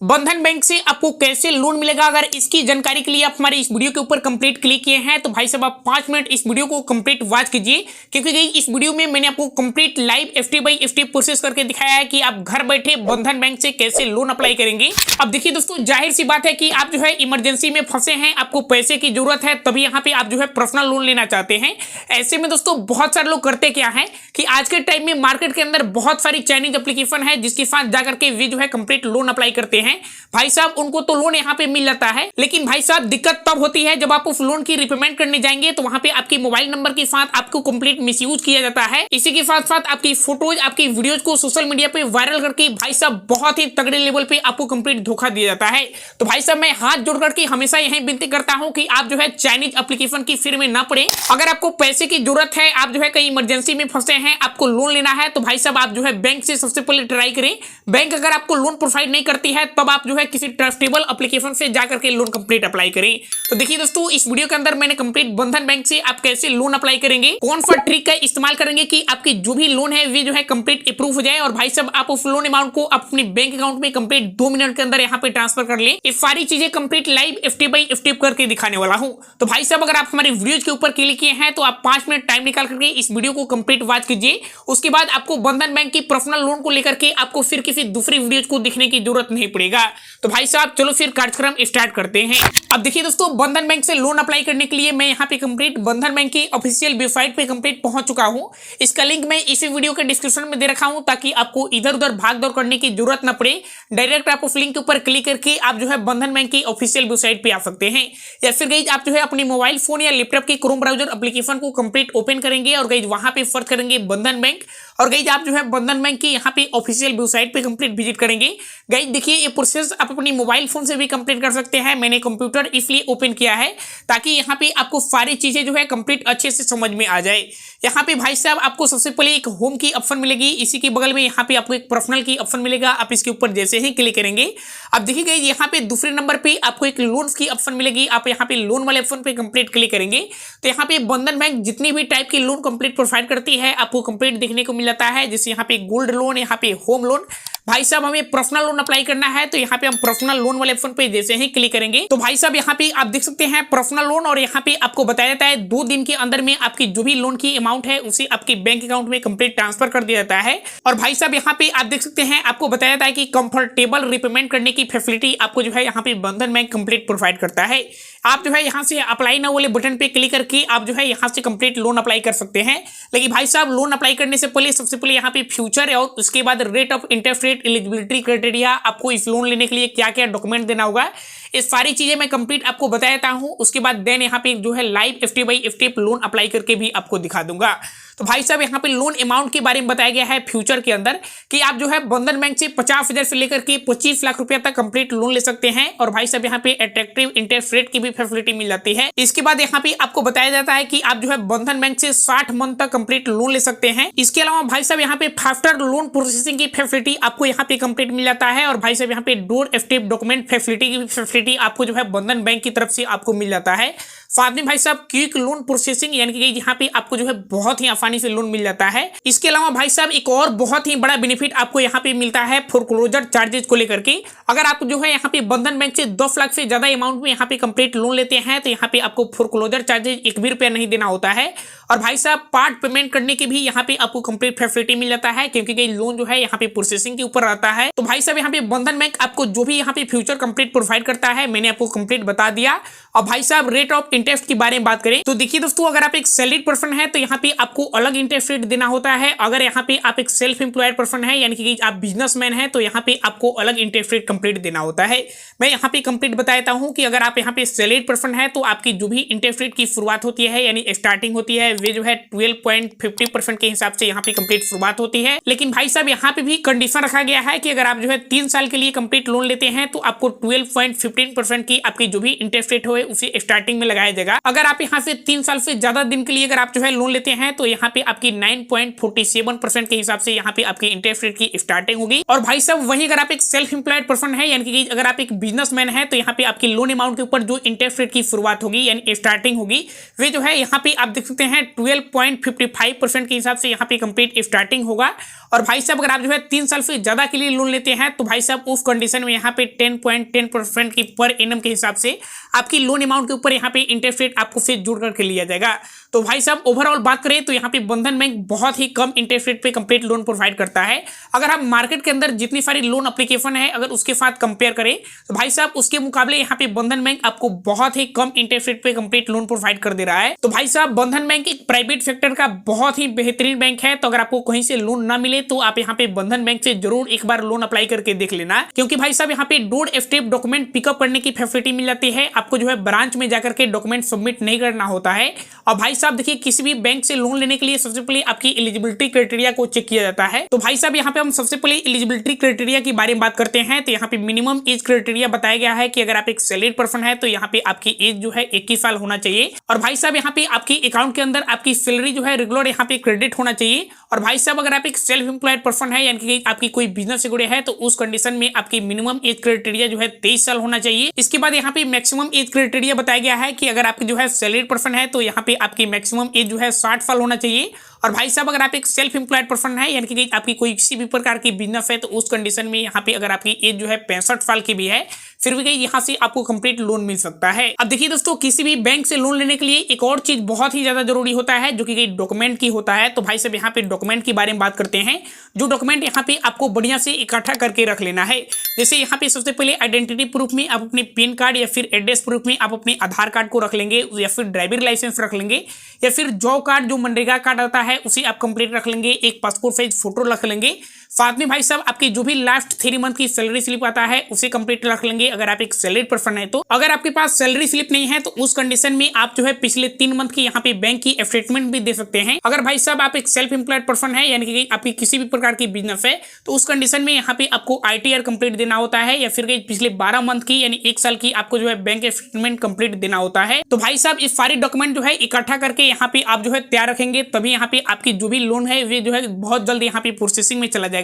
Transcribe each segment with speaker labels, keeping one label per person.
Speaker 1: बंधन बैंक से आपको कैसे लोन मिलेगा, अगर इसकी जानकारी के लिए आप हमारे इस वीडियो के ऊपर कंप्लीट क्लिक किए हैं तो भाई साहब आप 5 मिनट इस वीडियो को कंप्लीट वॉच कीजिए, क्योंकि इस वीडियो में मैंने आपको complete live FD by FD process करके दिखाया है कि आप घर बैठे बंधन बैंक से कैसे लोन अप्लाई करेंगे। अब देखिए दोस्तों, जाहिर सी बात है कि आप जो है इमरजेंसी में फंसे हैं, आपको पैसे की जरूरत है, तभी यहाँ पे आप जो है पर्सनल लोन लेना चाहते हैं। ऐसे में दोस्तों बहुत सारे लोग करते क्या है कि आज के टाइम में मार्केट के अंदर बहुत सारी चाइनीज एप्लीकेशन है जिसके साथ जाकर के वे जो है कंप्लीट लोन अप्लाई करते हैं। भाई साहब उनको तो लोन यहाँ पे मिल जाता है, लेकिन भाई साहब दिक्कत तब होती है जब आप उस लोन की रिपेमेंट करने जाएंगे तो वहां पे आपके मोबाइल नंबर के साथ आपको कंप्लीट मिसयूज किया जाता है। इसी के साथ साथ आपकी फोटोज, आपकी वीडियोज को सोशल मीडिया पे वायरल करके भाई साहब बहुत ही तगड़े लेवल पे आपको कंप्लीट धोखा दिया जाता है। तो भाई साहब मैं हाथ जोड़ करके हमेशा यही विनती करता हूं कि आप जो है चाइनीज एप्लीकेशन की फिर में ना पड़े। अगर आपको पैसे की जरूरत है, आप जो है कहीं इमरजेंसी में फंसे हैं, आपको लोन लेना है, तो भाई साहब आप जो है बैंक से सबसे पहले ट्राई करें। बैंक अगर आपको लोन प्रोवाइड नहीं करती है तब आप जो है किसी ट्रस्टेबल एप्लीकेशन से जाकर के लोन कंप्लीट अप्लाई करें। तो देखिए दोस्तों, इस वीडियो के अंदर मैंने कंप्लीट बंधन बैंक से आप कैसे लोन अप्लाई करेंगे, कौन सा ट्रिक का इस्तेमाल करेंगे कि आपकी जो भी लोन है वे जो है कंप्लीट अप्रूव हो जाए और भाई साहब आप उस लोन अमाउंट को अपने बैंक अकाउंट में कंप्लीट 2 मिनट के अंदर यहाँ पे ट्रांसफर कर ले। ये सारी चीजें complete live step by step करके दिखाने वाला हूँ। तो भाई साहब अगर आप हमारे वीडियोज के ऊपर क्लिक किए हैं तो आप 5 मिनट टाइम निकाल करके इस वीडियो को कंप्लीट वॉच कीजिए। उसके बाद आपको बंधन बैंक की पर्सनल लोन को लेकर के आपको फिर किसी दूसरी वीडियोज को देखने की जरूरत नहीं पड़ेगा। तो भाई साहब चलो फिर कार्यक्रम स्टार्ट करते हैं। अब देखिए दोस्तों, बंधन बैंक से लोन अप्लाई करने के लिए मैं यहाँ पे कंप्लीट बंधन बैंक की ऑफिशियल वेबसाइट पे कंप्लीट पहुंच चुका हूँ। इसका लिंक मैं इसी वीडियो के डिस्क्रिप्शन में दे रखा हूँ ताकि आपको इधर उधर भाग दौड़ करने की जरूरत न पड़े। डायरेक्ट आप उस लिंक के ऊपर क्लिक करके आप जो है बंधन बैंक की ऑफिशियल वेबसाइट पे आ सकते हैं, या फिर गाइज आप जो है अपनी मोबाइल फोन या लैपटॉप के क्रोम ब्राउजर एप्लीकेशन को कंप्लीट ओपन करेंगे और गाइज वहां पे सर्च करेंगे बंधन बैंक और गाइज आप जो है बंधन बैंक की यहाँ पे ऑफिशियल वेबसाइट पे कंप्लीट विजिट करेंगे। गाइज देखिए ये प्रोसेस आप अपनी मोबाइल फोन से भी कंप्लीट कर सकते हैं। मैंने कंप्यूटर इसलिए ओपन किया है ताकि यहाँ पे आपको सारी चीजें जो है कंप्लीट अच्छे से समझ में आ जाए। यहाँ पे भाई साहब आपको सबसे पहले एक होम की ऑप्शन मिलेगी, इसी के बगल में यहाँ पे आपको एक पर्सनल की ऑप्शन मिलेगा। आप इसके ऊपर जैसे ही क्लिक करेंगे अब देखिए यहाँ पे दूसरे नंबर पे आपको एक लोन की ऑप्शन मिलेगी। आप यहाँ पे लोन वाले ऑप्शन पे कंप्लीट क्लिक करेंगे तो यहाँ पे बंधन बैंक जितनी भी टाइप की लोन कंप्लीट प्रोवाइड करती है आपको कंप्लीट देखने को मिल जाता है। जैसे यहाँ पे गोल्ड लोन, यहाँ पे होम लोन। भाई साहब हमें पर्सनल लोन अप्लाई करना है तो यहाँ पे हम पर्सनल लोन वाले ऑप्शन पे जैसे ही क्लिक करेंगे तो भाई साहब यहाँ पे आप देख सकते हैं पर्सनल लोन, और यहाँ पे आपको बताया जाता है 2 दिन के अंदर में आपकी जो भी लोन की अमाउंट है उसे आपके बैंक अकाउंट में कंप्लीट ट्रांसफर कर दिया जाता है। और भाई साहब यहाँ पे आप देख सकते हैं आपको बताया जाता है कि कंफर्टेबल रिपेमेंट करने की फैसिलिटी आपको जो है यहाँ पे बंधन बैंक कंप्लीट प्रोवाइड करता है। आप जो है यहाँ से अप्लाई नाउ वाले बटन पे क्लिक करके आप जो है यहाँ से कंप्लीट लोन अप्लाई कर सकते हैं। लेकिन भाई साहब लोन अप्लाई करने से पहले सबसे पहले यहाँ पे फ्यूचर और उसके बाद rate of interest rate, eligibility criteria, आपको इस लोन लेने के लिए क्या क्या डॉक्यूमेंट देना होगा, ये सारी चीजें मैं कंप्लीट आपको बता देता हूँ। उसके बाद देन यहाँ पे जो है live step by step loan apply करके भी आपको दिखा दूंगा। तो भाई साहब यहाँ पे लोन अमाउंट के बारे में बताया गया है फ्यूचर के अंदर कि आप जो है बंधन बैंक से 50,000 से लेकर के 25 लाख रुपया तक कंप्लीट लोन ले सकते हैं। और भाई साहब यहाँ पे अट्रैक्टिव इंटरेस्ट रेट की भी फैसिलिटी मिल जाती है। इसके बाद यहाँ पे आपको बताया जाता है कि आप जो है बंधन बैंक से 60 मंथ तक कंप्लीट लोन ले सकते हैं। इसके अलावा भाई साहब यहाँ पे फास्टर लोन प्रोसेसिंग की फैसिलिटी आपको यहाँ पे कंप्लीट मिल जाता है। और भाई साहब यहाँ पे डोर स्टेप डॉक्यूमेंट फैसिलिटी की फैसिलिटी आपको जो है बंधन बैंक की तरफ से आपको मिल जाता है। साथ में भाई साहब क्विक लोन प्रोसेसिंग यानी कि यहाँ पे आपको जो है बहुत ही आसानी से लोन मिल जाता है। इसके अलावा भाई साहब एक और बहुत ही बड़ा बेनिफिट आपको यहाँ पे मिलता है फोरक्लोजर चार्जेस को लेकर के। अगर आप जो है यहाँ पे बंधन बैंक से 10 लाख से ज्यादा अमाउंट में यहाँ पे कंप्लीट लोन लेते हैं तो यहाँ पे आपको फोरक्लोजर चार्जेस 1 भी रुपया नहीं देना होता है। और भाई साहब पार्ट पेमेंट करने की भी यहाँ पे आपको कंप्लीट फैसिलिटी मिल जाता है, क्योंकि लोन जो है यहाँ पे प्रोसेसिंग के ऊपर आता है। तो भाई साहब यहाँ पे बंधन बैंक आपको जो भी यहाँ पे फ्यूचर कंप्लीट प्रोवाइड करता है मैंने आपको कंप्लीट बता दिया। और भाई साहब रेट ऑफ इंटरेस्ट के बारे में बात करें तो देखिए दोस्तों, अगर आप एक सैलरीड पर्सन है तो यहाँ पे आपको अलग इंटरेस्ट रेट देना होता है। अगर यहाँ पे आप एक सेल्फ एम्प्लॉयड पर्सन है यानी कि आप बिजनेसमैन है तो यहाँ पे आपको अलग इंटरेस्ट रेट कंप्लीट देना होता है। मैं यहाँ पे कंप्लीट बता देता हूँ कि अगर आप यहाँ पे सैलरीड पर्सन है तो आपकी जो भी इंटरेस्ट रेट की शुरुआत होती है यानी स्टार्टिंग होती है वे जो है 12.50% के हिसाब से यहाँ पे कंप्लीट शुरुआत होती है। लेकिन भाई साहब यहाँ पे भी कंडीशन रखा गया है कि अगर आप जो है 3 साल के लिए कंप्लीट लोन लेते हैं तो आपको 12.15% की आपकी जो भी इंटरेस्ट रेट हो उसे स्टार्टिंग में लगाया जाएगा। अगर आप यहाँ से 3 साल से ज्यादा दिन के लिए अगर आप जो है लोन लेते हैं तो यहाँ यहाँ पे आपकी 9.47% के हिसाब से यहाँ पे आपकी इंटरेस्ट रेट की स्टार्टिंग होगी। और भाई साहब वहीं अगर आप एक सेल्फ एम्प्लॉयड पर्सन है यानी कि अगर आप एक बिजनेसमैन है तो यहाँ पे आपकी लोन अमाउंट के ऊपर जो इंटरेस्ट रेट की शुरुआत होगी यानी स्टार्टिंग होगी वे जो है यहाँ पे आप देख सकते हैं 12.55% के हिसाब से यहाँ पे कंप्लीट स्टार्टिंग होगा। और भाई साहब अगर आप जो है 3 साल से ज्यादा के लिए लोन लेते हैं तो भाई साहब उस कंडीशन में यहाँ पे 10.10% की पर एनम के हिसाब से आपकी लोन अमाउंट के ऊपर यहाँ पे इंटरेस्ट रेट आपको फिर जोड़ करके लिया जाएगा। तो भाई साहब ओवरऑल बात करें तो यहाँ पे बंधन बैंक बहुत ही कम इंटरेस्ट रेट पे कंप्लीट लोन प्रोवाइड करता है। अगर आप मार्केट के अंदर जितनी सारी लोन एप्लीकेशन है अगर उसके साथ कंपेयर करें तो भाई साहब उसके मुकाबले यहाँ पे बंधन बैंक आपको बहुत ही कम इंटरेस्ट रेट पे कंप्लीट लोन प्रोवाइड कर दे रहा है। तो भाई साहब बंधन बैंक एक प्राइवेट सेक्टर का बहुत ही बेहतरीन बैंक है। तो अगर आपको कहीं से लोन ना मिले तो आप यहाँ पे बंधन बैंक से जरूर एक बार लोन अप्लाई करके देख लेना, क्योंकि भाई साहब यहाँ पे डोर स्टेप डॉक्यूमेंट पिकअप करने की फैसिलिटी मिल जाती है। आपको जो है ब्रांच में जाकर के डॉक्यूमेंट सबमिट नहीं करना होता है। और भाई साहब देखिए किसी भी बैंक से लोन लेने के लिए सबसे पहले आपकी एलिजिबिलिटी क्राइटेरिया को चेक किया जाता है। तो भाई साहब यहाँ पे हम सबसे पहले एलिजिबिलिटी क्राइटेरिया के बारे में बात करते हैं। तो यहाँ पे मिनिमम एज क्राइटेरिया बताया गया है कि अगर आप एक सैलरीड पर्सन है तो यहाँ पे आपकी एज जो है 21 साल होना चाहिए। और भाई साहब यहाँ पे आपकी अकाउंट के अंदर आपकी सैलरी जो है रेगुलर यहाँ पे क्रेडिट होना चाहिए। और भाई साहब अगर आप एक सेल्फ एम्प्लॉयड पर्सन है यानी कि आपकी कोई बिजनेस से जुड़े है तो उस कंडीशन में आपकी मिनिमम एज क्राइटेरिया जो है 23 साल होना चाहिए। इसके बाद यहाँ पे मैक्सिमम एज क्राइटेरिया बताया गया है कि अगर आपकी जो है सैलरीड पर्सन है तो यहाँ पे आपकी मैक्सिमम एज जो है 60 साल होना चाहिए। और भाई साहब अगर आप एक सेल्फ एम्प्लॉयड पर्सन है यानी कि आपकी कोई किसी भी प्रकार की बिजनेस है तो उस कंडीशन में यहाँ पे अगर आपकी एज जो है 65 साल की भी है फिर भी यहाँ से आपको कंप्लीट लोन मिल सकता है। अब देखिए दोस्तों किसी भी बैंक से लोन लेने के लिए एक और चीज बहुत ही ज्यादा जरूरी होता है जो कि डॉक्यूमेंट की होता है। तो भाई साहब यहाँ पे डॉक्यूमेंट के बारे में बात करते हैं। जो डॉक्यूमेंट यहाँ पे आपको बढ़िया से इकट्ठा करके रख लेना है। जैसे यहाँ पे सबसे पहले आइडेंटिटी प्रूफ में आप अपने पैन कार्ड या फिर एड्रेस प्रूफ में आप अपने आधार कार्ड को रख लेंगे या फिर ड्राइविंग लाइसेंस रख लेंगे या फिर जॉब कार्ड जो मनरेगा कार्ड आता है उसे आप कंप्लीट रख लेंगे। एक पासपोर्ट साइज फोटो रख लेंगे। साथ में भाई साहब आपकी जो भी लास्ट 3 मंथ की सैलरी स्लिप आता है उसे कंप्लीट रख लेंगे अगर आप एक सैलरीड पर्सन है तो। अगर आपके पास सैलरी स्लिप नहीं है तो उस कंडीशन में आप जो है पिछले 3 मंथ की यहाँ पे बैंक की स्टेटमेंट भी दे सकते हैं। अगर भाई साहब आप एक सेल्फ एम्प्लॉयड पर्सन है यानी कि आपकी किसी भी प्रकार की बिजनेस है तो उस कंडीशन में यहाँ पे आपको ITR कंप्लीट देना होता है या फिर पिछले 12 मंथ की यानी 1 साल की आपको जो है बैंक स्टेटमेंट कंप्लीट देना होता है। तो भाई साहब इस सारे डॉक्यूमेंट जो है इकट्ठा करके यहाँ पे आप जो है तैयार रखेंगे तभी यहाँ पे आपकी जो भी लोन है वे जो है बहुत जल्द यहाँ पे प्रोसेसिंग में चला जाएगा।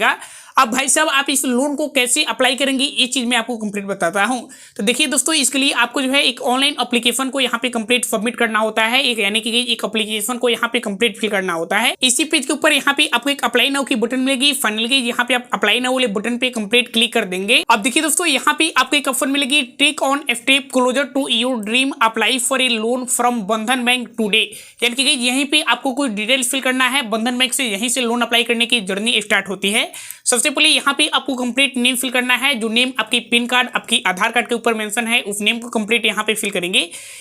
Speaker 1: अब भाई साहब आप इस लोन को कैसे अप्लाई करेंगे ये चीज मैं आपको कंप्लीट बताता हूं। तो देखिए दोस्तों इसके लिए आपको जो है एक ऑनलाइन एप्लीकेशन को यहाँ पे कंप्लीट सबमिट करना होता है। एक यानी कि एक एप्लीकेशन को यहाँ पे कंप्लीट फिल करना होता है। इसी पेज के ऊपर यहाँ पे आपको एक अप्लाई नाउ की बटन मिलेगी। फाइनली यहाँ पे आप अप्लाई नाउ वाले बटन पे कंप्लीट क्लिक कर देंगे। अब देखिए दोस्तों यहाँ पे आपको एक ऑप्शन मिलेगी take on step closer to your dream apply for a loan from Bandhan bank today. यानी कि यहीं पे आपको कोई डिटेल्स फिल करना है। बंधन बैंक से यहीं से लोन अप्लाई करने की जर्नी स्टार्ट होती है। सबसे पहले यहाँ पे आपको कंप्लीट नेम फिल करना है। जो नेम आपकी पैन कार्ड आपकी आधार कार्ड के ऊपर मेंशन है उस नेम को कंप्लीट यहाँ पे फिल करेंगे।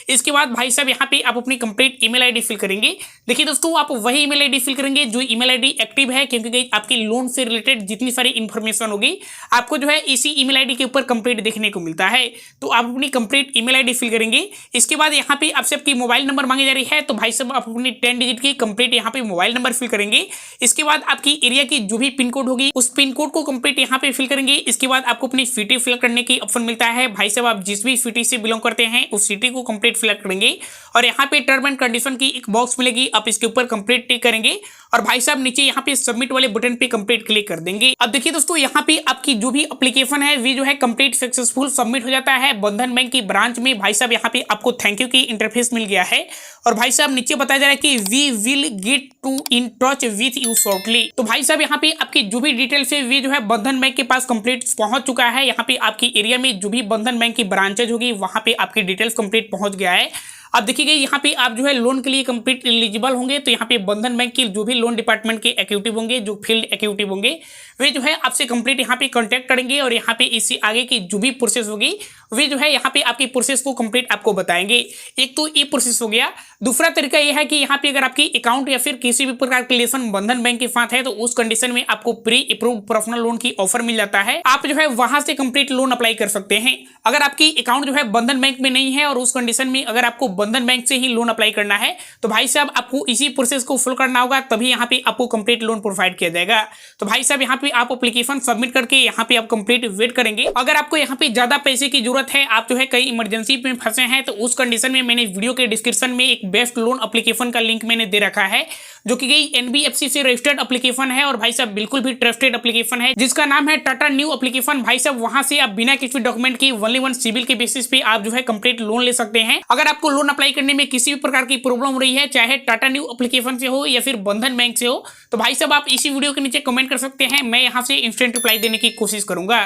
Speaker 1: इसके बाद भाई साहब यहाँ पे आप अपनी कंप्लीट ईमेल आईडी फिल करेंगे। देखिए दोस्तों आप वही ईमेल आईडी फिल करेंगे जो ईमेल आईडी एक्टिव है, क्योंकि आपकी लोन से रिलेटेड जितनी सारी इन्फॉर्मेशन होगी आपको जो है इसी ईमेल आईडी के ऊपर कंप्लीट देखने को मिलता है। तो आप अपनी कंप्लीट ईमेल आईडी फिल करेंगे। इसके बाद यहाँ पे आपसे आपकी मोबाइल नंबर मांगी जा रही है। तो भाई साहब आप अपनी 10 डिजिट की कंप्लीट यहाँ पे मोबाइल नंबर फिल करेंगे। इसके बाद आपकी एरिया की जो भी पिन कोड होगी उस पिन कोड को कंप्लीट यहाँ पे फिल करेंगे। इसके बाद आपको अपनी सिटी फिल करने की ऑप्शन मिलता है। भाई साहब आप जिस भी सिटी से बिलोंग करते हैं उस सिटी को कंप्लीट फिल करेंगे और यहाँ पे टर्म एंड कंडीशन की एक बॉक्स मिलेगी। आप इसके ऊपर कंप्लीट टिक करेंगे और भाई साहब नीचे यहाँ पे सबमिट वाले बटन पे कंप्लीट क्लिक कर देंगे। अब देखिए दोस्तों यहाँ पे आपकी जो भी एप्लीकेशन है वे जो है कंप्लीट सक्सेसफुल सबमिट हो जाता है बंधन बैंक की ब्रांच में। भाई साहब यहाँ पे आपको थैंक यू की इंटरफेस मिल गया है और भाई साहब नीचे बताया जा रहा है कि we will get to in touch with you shortly. तो भाई साहब यहाँ पे आपकी जो भी डिटेल्स है वे जो है बंधन बैंक के पास कंप्लीट पहुंच चुका है। यहाँ पे आपकी एरिया में जो भी बंधन बैंक की ब्रांचेज होगी वहां पे आपकी डिटेल्स कंप्लीट पहुंच गया है। अब देखिए यहाँ पे आप जो है लोन के लिए कंप्लीट एलिजिबल होंगे। तो यहाँ पे बंधन बैंक की जो भी लोन डिपार्टमेंट के एक्टिव होंगे, जो फील्ड एक्टिव होंगे वे जो है आपसे कंप्लीट यहाँ पे कांटेक्ट करेंगे और यहाँ पे इससे आगे की जो भी प्रोसेस होगी वे जो है यहाँ पे आपकी प्रोसेस को कंप्लीट आपको बताएंगे। एक तो ये प्रोसेस हो गया। दूसरा तरीका यह है कि यहाँ पे अगर आपकी अकाउंट या फिर किसी भी प्रकार के रिलेशन बंधन बैंक के साथ है तो उस कंडीशन में आपको प्री अप्रूव्ड पर्सनल लोन की ऑफर मिल जाता है। आप जो है वहां से कंप्लीट लोन अप्लाई कर सकते हैं। अगर आपकी अकाउंट जो है बंधन बैंक में नहीं है और उस कंडीशन में अगर आपको बंधन बैंक से ही लोन अप्लाई करना है तो भाई साहब आपको इसी प्रोसेस को फॉलो करना होगा, तभी यहाँ पे आपको कंप्लीट लोन प्रोवाइड किया जाएगा। तो भाई साहब यहाँ पे आप एप्लीकेशन सबमिट करके यहाँ पे आप कंप्लीट वेट करेंगे। अगर आपको यहाँ पे ज्यादा पैसे की जरूरत है, आप जो है कई इमरजेंसी में फंसे हैं, तो उस कंडीशन में मैंने वीडियो के डिस्क्रिप्शन में एक बेस्ट लोन एप्लीकेशन का लिंक मैंने दे रखा है, जो कि एनबीएफसी से रजिस्टर्ड एप्लीकेशन है और भाई साहब बिल्कुल भी ट्रस्टेड एप्लीकेशन है, जिसका नाम है टाटा न्यू एप्लीकेशन। भाई साहब वहां से आप बिना किसी डॉक्यूमेंट की ओनली वन सिविल के बेसिस पे आप जो है कंप्लीट लोन ले सकते हैं। अगर आपको लोन अप्लाई करने में किसी भी प्रकार की प्रॉब्लम हो रही है, चाहे टाटा न्यू एप्लीकेशन से हो या फिर बंधन बैंक से हो, तो भाई साहब आप इसी वीडियो के नीचे कमेंट कर सकते हैं, मैं यहाँ से इंस्टेंट रिप्लाई देने की कोशिश करूंगा।